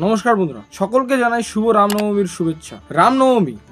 নমস্কার বন্ধুরা, সকলকে জানাই শুভ রামনবমীর শুভেচ্ছা।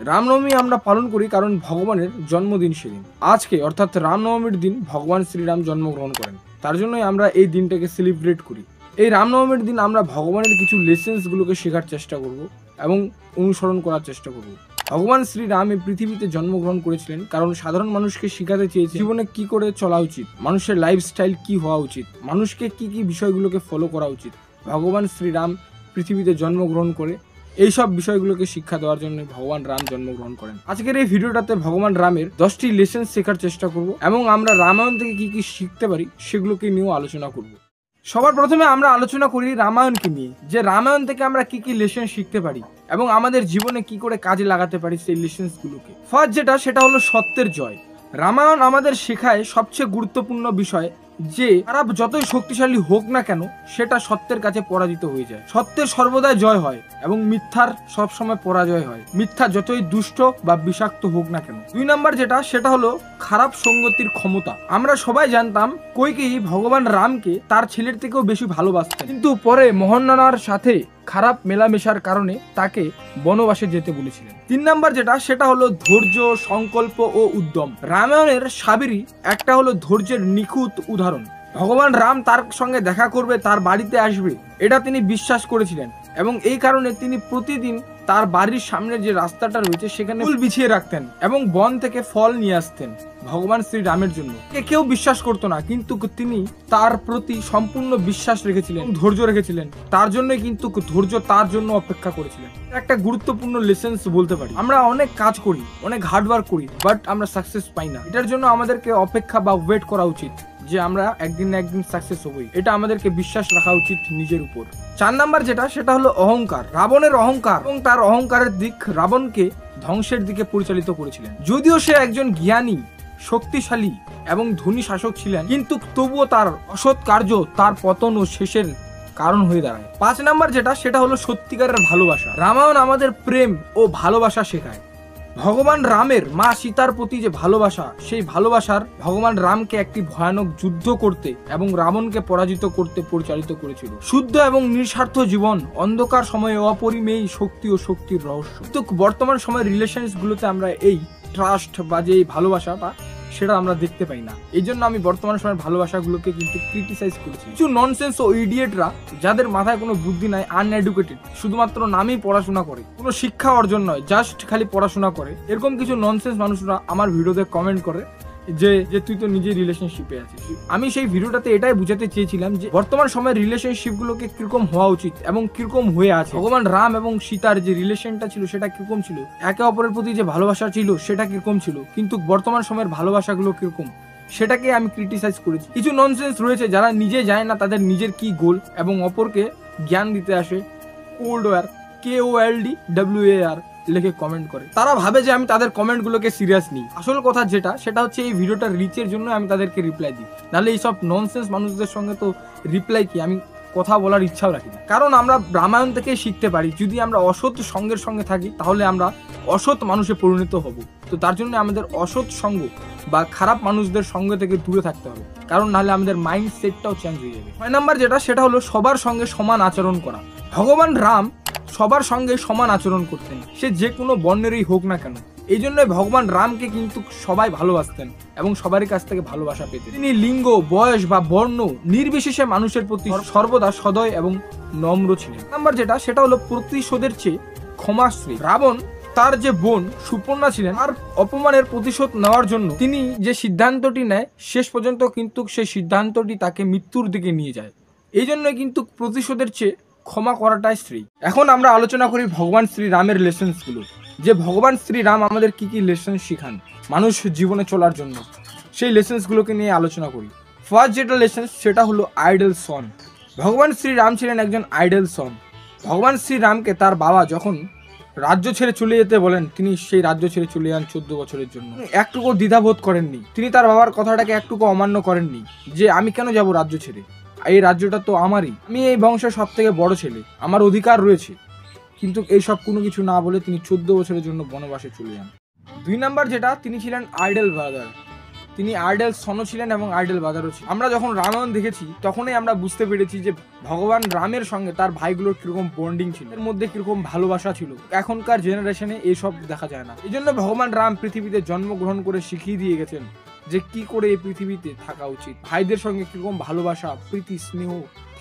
রামনবমী আমরা পালন করি কারণ ভগবানের জন্মদিন সেদিন। আজকে অর্থাৎ রামনবমীর দিন ভগবান শ্রীরাম জন্মগ্রহণ করেন, তার জন্যই আমরা এই দিনটাকে সেলিব্রেট করি। এই রামনবমীর দিন আমরা ভগবানের কিছু লেসেন্সগুলোকে শেখার চেষ্টা করব এবং অনুসরণ করার চেষ্টা করব। ভগবান শ্রীরাম এই পৃথিবীতে জন্মগ্রহণ করেছিলেন কারণ সাধারণ মানুষকে শেখাতে চেয়েছে জীবনে কি করে চলা উচিত, মানুষের লাইফস্টাইল কি হওয়া উচিত, মানুষকে কি কি বিষয়গুলোকে ফলো করা উচিত। ভগবান শ্রীরাম পৃথিবীতে জন্মগ্রহণ করে এইসব বিষয়গুলোকে শিক্ষা দেওয়ার জন্য ভগবান রাম জন্মগ্রহণ করেন। আজকের এই ভিডিওটাতে ভগবান রামের 10টি লেসন শেখার চেষ্টা করব এবং আমরা রামায়ণ থেকে কি কি শিখতে পারি সেগুলোকে নিয়েও আলোচনা করব। সবার প্রথমে আমরা আলোচনা করি রামায়ণকে নিয়ে, যে রামায়ণ থেকে আমরা কি কি লেসন শিখতে পারি এবং আমাদের জীবনে কি করে কাজে লাগাতে পারি সেই লেসনসগুলোকে। ফার্স্ট সেটা হলো সত্যের জয়। রামায়ণ আমাদের শেখায় সবচেয়ে গুরুত্বপূর্ণ বিষয় যে খারাপ যতই শক্তিশালী হোক না কেন সেটা সত্যের কাছে পরাজিত হয়ে যায়। সত্যের সর্বদাই জয় হয় এবং মিথ্যার সবসময় পরাজয় হয়, মিথ্যা যতই দুষ্ট বা বিষাক্ত হোক না কেন। 2 নাম্বার সেটা হলো খারাপ সঙ্গতির ক্ষমতা। আমরা সবাই জানতাম কইকেয়ী ভগবান রামকে তার ছেলের থেকেও বেশি ভালোবাসতেন, কিন্তু পরে মোহনলালার সাথে খারাপ মেলামেশার কারণে তাকে বনবাসে যেতে বলেছিলেন। 3 নাম্বার সেটা হলো ধৈর্য, সংকল্প ও উদ্যম। রামায়ণের সাবিরি একটা হলো ধৈর্যের নিখুঁত উদাহরণ। ভগবান রাম তার সঙ্গে দেখা করবে, তার বাড়িতে আসবে, এটা তিনি বিশ্বাস করেছিলেন এবং এই কারণে তিনি প্রতিদিন তার বাড়ির সামনের যে রাস্তাটা রয়েছে সেখানে ফুল বিছিয়ে রাখতেন এবং বন থেকে ফল নিয়ে আসতেন ভগবান শ্রীরামের জন্য। কেউ বিশ্বাস করতো না, কিন্তু তিনি তার প্রতি সম্পূর্ণ বিশ্বাস রেখেছিলেন, ধৈর্য রেখেছিলেন। তার জন্যই কিন্তু ধৈর্য তার জন্য অপেক্ষা করেছিলেন। একটা গুরুত্বপূর্ণ লেসেন্স বলতে পারি। আমরা অনেক কাজ করি, অনেক হার্ডওয়ার্ক করি, বাট আমরা সাকসেস পাই না। এটার জন্য আমাদেরকে অপেক্ষা বা ওয়েট করা উচিত যে আমরা একদিন না একদিন সাকসেস হবই। এটা আমাদেরকে বিশ্বাস রাখা উচিত নিজের উপর। 4 নাম্বার সেটা হলো অহংকার। রাবণের অহংকার এবং তার অহংকারের দিক রাবণকে ধ্বংসের দিকে পরিচালিত করেছিলেন। যদিও সে একজন জ্ঞানী, শক্তিশালী এবং ধনী শাসক ছিলেন, কিন্তু তবুও তার অসৎ কার্য তার পতন ও শেষের কারণ হয়ে দাঁড়ায়। 5 নাম্বার সেটা হলো সত্যিকারের ভালোবাসা। রামায়ণ আমাদের প্রেম ও ভালোবাসা শেখায়। ভগবান রামের মা সীতার প্রতি যে ভালোবাসা, সেই ভালোবাসার ভগবান রামকে একটি ভয়ানক যুদ্ধ করতে এবং রাবণকে পরাজিত করতে পরিচালিত করেছিল। শুদ্ধ এবং নিঃস্বার্থ জীবন, অন্ধকার সময়ে অপরিমেয় শক্তি ও শক্তির রহস্য। কিন্তু বর্তমান সময়ের রিলেশনস গুলোতে আমরা এই ট্রাস্ট বা যে ভালোবাসাটা সেটা আমরা দেখতে পাই না। এই জন্য আমি বর্তমান সময়ের ভালোবাসাগুলোকে কিন্তু ক্রিটিসাইজ করেছি। কিছু ননসেন্স ও ইডিয়েটরা যাদের মাথায় কোনো বুদ্ধি নাই, আনএডুকেটেড, শুধুমাত্র নামেই পড়াশোনা করে, কোনো শিক্ষা অর্জন নয়, জাস্ট খালি পড়াশোনা করে, এরকম কিছু ননসেন্স মানুষরা আমার ভিডিওতে কমেন্ট করে যে তুই তো নিজে রিলেশনশিপে আছিস। আমি সেই ভিডিওটাতে এটাই বুঝাতে চেয়েছিলাম যে বর্তমান সময়ের রিলেশনশিপগুলোকে কিরকম হওয়া উচিত এবং কিরকম হয়ে আছে। ভগবান রাম এবং সীতার যে রিলেশনটা ছিল সেটা কিরকম ছিল, একে অপরের প্রতি যে ভালোবাসা ছিল সেটা কিরকম ছিল, কিন্তু বর্তমান সময়ের ভালোবাসাগুলো কিরকম সেটাকে আমি ক্রিটিসাইজ করেছি। কিছু ননসেন্স রয়েছে যারা নিজে যায় না তাদের নিজের কি গোল এবং অপরকে জ্ঞান দিতে আসে কোল্ড ওয়ার, KOLDWAR লিখে কমেন্ট করে। তারা ভাবে যে আমি তাদের কমেন্টগুলোকে সিরিয়াস নিই। আসল কথা সেটা হচ্ছে এই ভিডিওটার রিচের জন্য আমি তাদেরকে রিপ্লাই দিই, নাহলে এইসব ননসেন্স মানুষদের সঙ্গে তো রিপ্লাই কি আমি কথা বলার ইচ্ছাও রাখি না। কারণ আমরা রামায়ণ থেকে শিখতে পারি, যদি আমরা অসৎ সঙ্গের সঙ্গে থাকি তাহলে আমরা অসৎ মানুষে পরিণত হব। তো তার জন্য আমাদের অসৎ সঙ্গ বা খারাপ মানুষদের সঙ্গ থেকে দূরে থাকতে হবে, কারণ নাহলে আমাদের মাইন্ডসেটটাও চেঞ্জ হয়ে যাবে। 6 নাম্বার সেটা হলো সবার সঙ্গে সমান আচরণ করা। ভগবান রাম সবার সঙ্গে সমান আচরণ করতেন, সে যে কোনো বর্ণেরই হোক না কেন। এই জন্য ভগবান রামকে কিন্তু সবাই ভালোবাসতেন এবং সবারই কাছ থেকে ভালোবাসা পেতেন। তিনি লিঙ্গ, বয়স বা বর্ণ নির্বিশেষে মানুষের প্রতি সর্বদা সদয় এবং নম্র ছিলেন। নাম্বার সেটা হলো প্রতিশোধের চেয়ে ক্ষমাশ্রী। রাবণ তার যে বোন সুপর্ণা ছিলেন, তার অপমানের প্রতিশোধ নেওয়ার জন্য তিনি যে সিদ্ধান্তটি নেয় শেষ পর্যন্ত কিন্তু সেই সিদ্ধান্তটি তাকে মৃত্যুর দিকে নিয়ে যায়। এই জন্য কিন্তু প্রতিশোধের চেয়ে ক্ষমা করাটাই শ্রী। এখন আমরা আলোচনা করি ভগবান শ্রীরামের লেসেন্সগুলো, যে ভগবান শ্রীরাম আমাদের কি কি লেসেন্স শিখান মানুষ জীবনে চলার জন্য, সেই লেসেন্সগুলোকে নিয়ে আলোচনা করি। ফার্স্ট লেসেন্স সেটা হলো আইডল সন। ভগবান শ্রীরাম ছিলেন একজন আইডল সন। ভগবান শ্রীরামকে তার বাবা যখন রাজ্য ছেড়ে চলে যেতে বলেন, তিনি সেই রাজ্য ছেড়ে চলে যান 14 বছরের জন্য। একটুকু দ্বিধাবোধ করেননি, তিনি তার বাবার কথাটাকে একটুকু অমান্য করেননি যে আমি কেন যাব রাজ্য ছেড়ে, এই রাজ্যটা তো আমারই, আমি এই বংশের সব থেকে বড় ছেলে, আমার অধিকার রয়েছে। কিন্তু এইসব কোনো কিছু না বলে তিনি 14 বছরের জন্য বনবাসে চলে যান। 2 নাম্বার তিনি ছিলেন আইডল ব্রাদার। তিনি আর্ডেল সনও ছিলেন এবং আর্ডেল বাজারও ছিলেন। আমরা যখন রামায়ণ দেখেছি তখনই আমরা বুঝতে পেরেছি যে ভগবান রামের সঙ্গে তার ভাইগুলোর কিরকম বন্ডিং ছিল, এর মধ্যে কিরকম ভালোবাসা ছিল। এখনকার জেনারেশনে এইসব দেখা যায় না। এই জন্য ভগবান রাম পৃথিবীতে জন্মগ্রহণ করে শিখিয়ে দিয়ে গেছেন যে কি করে এই পৃথিবীতে থাকা উচিত, ভাইদের সঙ্গে কিরকম ভালোবাসা, প্রীতি, স্নেহ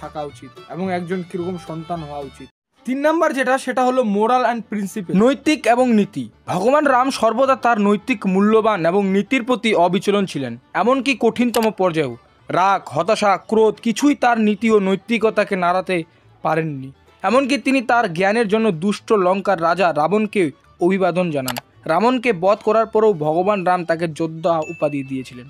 থাকা উচিত এবং একজন কিরকম সন্তান হওয়া উচিত। 3 নাম্বার যেটা, সেটা হলো মোরাল অ্যান্ড প্রিন্সিপল, নৈতিক এবং নীতি। ভগবান রাম সর্বদা তার নৈতিক মূল্যবান এবং নীতির প্রতি অবিচলন ছিলেন, এমনকি কঠিনতম পর্যায়েও। রাগ, হতাশা, ক্রোধ কিছুই তার নীতি ও নৈতিকতাকে নাড়াতে পারেননি। এমনকি তিনি তার জ্ঞানের জন্য দুষ্ট লঙ্কার রাজা রাবণকে অভিবাদন জানান। রাবণকে বধ করার পরেও ভগবান রাম তাকে যোদ্ধা উপাধি দিয়েছিলেন।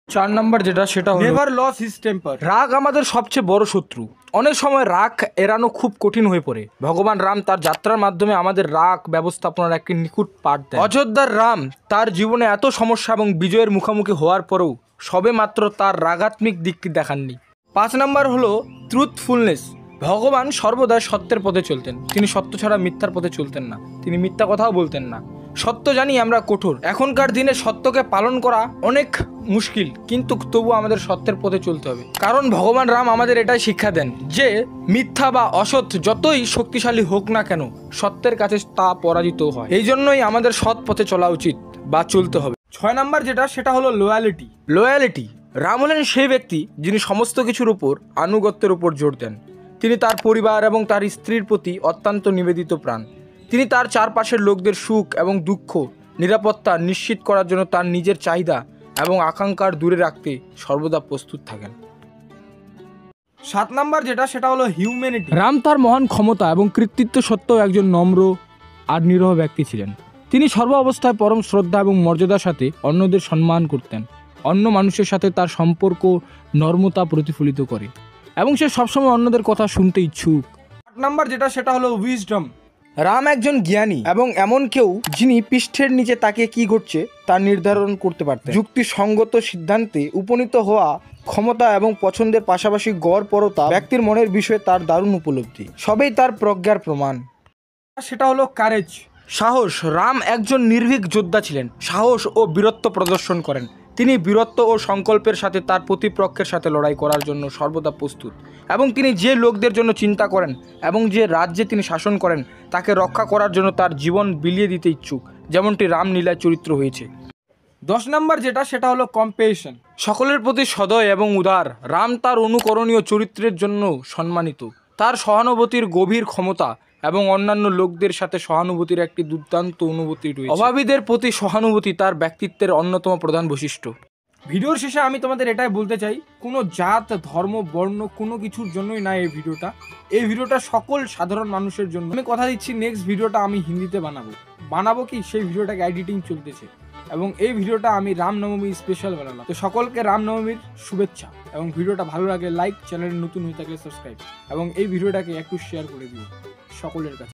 4 নাম্বার যেটা, সেটা হলো নেভার লস হিজ টেম্পার। রাগ আমাদের সবচেয়ে বড় শত্রু। অনেক সময় রাগ এড়ানো খুব কঠিন হয়ে পড়ে। ভগবান রাম তার যাত্রার মাধ্যমে আমাদের রাগ ব্যবস্থাপনার একটি নিখুঁত পাঠ দেন। অযোধ্যার রাম তার জীবনে এত সমস্যা এবং বিজয়ের মুখোমুখি হওয়ার পরেও সবে মাত্র তার রাগাত্মিক দিকটি দেখাননি। 5 নাম্বার হলো ট্রুথফুলনেস। ভগবান সর্বদা সত্যের পথে চলতেন। তিনি সত্য ছাড়া মিথ্যার পথে চলতেন না। তিনি মিথ্যা কথাও বলতেন না। সত্য জানি আমরা কঠোর, এখনকার দিনে সত্যকে পালন করা অনেক মুশকিল, কিন্তু তবু আমাদের সত্যের পথে চলতে হবে। কারণ ভগবান রাম আমাদের এটাই শিক্ষা দেন যে মিথ্যা বা অসৎ যতই শক্তিশালী হোক না কেন, সত্যের কাছে তা পরাজিত হয়। এই জন্যই আমাদের সৎ পথে চলা উচিত বা চলতে হবে। 6 নাম্বার যেটা, সেটা হলো লয়ালিটি। লয়ালিটি, রাম হলেন সেই ব্যক্তি যিনি সমস্ত কিছুর উপর আনুগত্যের উপর জোর দেন। তিনি তার পরিবার এবং তার স্ত্রীর প্রতি অত্যন্ত নিবেদিত প্রাণ। তিনি তার চারপাশের লোকদের সুখ এবং দুঃখ, নিরাপত্তা নিশ্চিত করার জন্য তার নিজের চাহিদা এবং আকাঙ্ক্ষার দূরে রাখতে সর্বদা প্রস্তুত থাকেন। 7 নাম্বার যেটা, সেটা হলো হিউম্যানিটি। রাম তার মহান ক্ষমতা এবং কৃতিত্ব সত্ত্বেও একজন নম্র আর নিরহ ব্যক্তি ছিলেন। তিনি সর্ব অবস্থায় পরম শ্রদ্ধা এবং মর্যাদার সাথে অন্যদের সম্মান করতেন। অন্য মানুষের সাথে তার সম্পর্ক নর্মতা প্রতিফলিত করে এবং সে সবসময় অন্যদের কথা শুনতে ইচ্ছুক। 8 নাম্বার যেটা, সেটা হলো উইজডম। রাম একজন জ্ঞানী এবং এমন কেউ যিনি পৃষ্ঠের নিচে তাকিয়ে কি ঘটছে তা নির্ধারণ করতে পারতেন। যুক্তিসঙ্গত সিদ্ধান্তে উপনীত হওয়া ক্ষমতা এবং পছন্দের পাশাপাশি গড়পড়তা ব্যক্তির মনের বিষয়ে তার দারুণ উপলব্ধি, সবই তার প্রজ্ঞার প্রমাণ। সেটা হলো কারেজ, সাহস। রাম একজন নির্ভীক যোদ্ধা ছিলেন। সাহস ও বীরত্ব প্রদর্শন করেন। তিনি বীরত্ব ও সংকল্পের সাথে তার প্রতিপক্ষের সাথে লড়াই করার জন্য সর্বদা প্রস্তুত এবং তিনি যে লোকদের জন্য চিন্তা করেন এবং যে রাজ্যে তিনি শাসন করেন তাকে রক্ষা করার জন্য তার জীবন বিলিয়ে দিতে ইচ্ছুক, যেমনটি রামলীলায় চরিত্র হয়েছে। 10 নাম্বার যেটা, সেটা হলো কম্পেশন। সকলের প্রতি সদয় এবং উদার। রাম তার অনুকরণীয় চরিত্রের জন্য সম্মানিত। তার সহানুভূতির গভীর ক্ষমতা এবং অন্যান্য লোকদের সাথে সহানুভূতির একটি দুর্দান্ত অনুভূতি রয়েছে। অভাবীদের প্রতি সহানুভূতি তার ব্যক্তিত্বের অন্যতম প্রধান বৈশিষ্ট্য। ভিডিওর শেষে আমি তোমাদের এটাই বলতে চাই, কোনো জাত, ধর্ম, বর্ণ কোনো কিছুর জন্যই না এই ভিডিওটা সকল সাধারণ মানুষের জন্য। আমি কথা দিচ্ছি নেক্সট ভিডিওটা আমি হিন্দিতে বানাবো কি সেই ভিডিওটাকে এডিটিং চলতেছে এবং এই ভিডিওটা আমি রামনবমী স্পেশাল বানালাম। তো সকলকে রামনবমীর শুভেচ্ছা এবং ভিডিওটা ভালো লাগলে লাইক, চ্যানেলে নতুন হয়ে থাকলে সাবস্ক্রাইব এবং এই ভিডিওটাকে একটু শেয়ার করে দিও সকলের কাছে।